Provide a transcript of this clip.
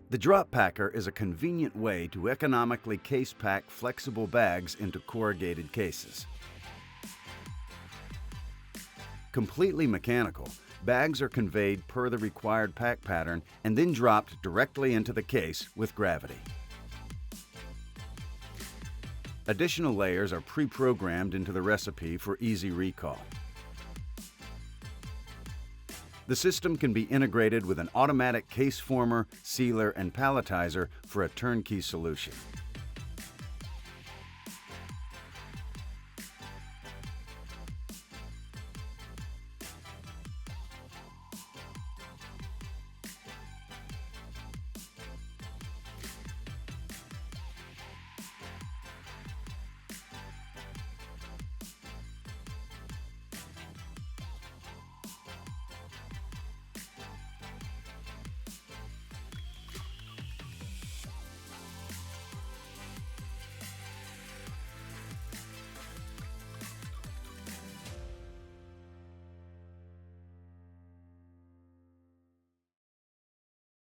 The drop packer is a convenient way to economically case pack flexible bags into corrugated cases. Completely mechanical, bags are conveyed per the required pack pattern and then dropped directly into the case with gravity. Additional layers are pre-programmed into the recipe for easy recall. The system can be integrated with an automatic case former, sealer, and palletizer for a turnkey solution.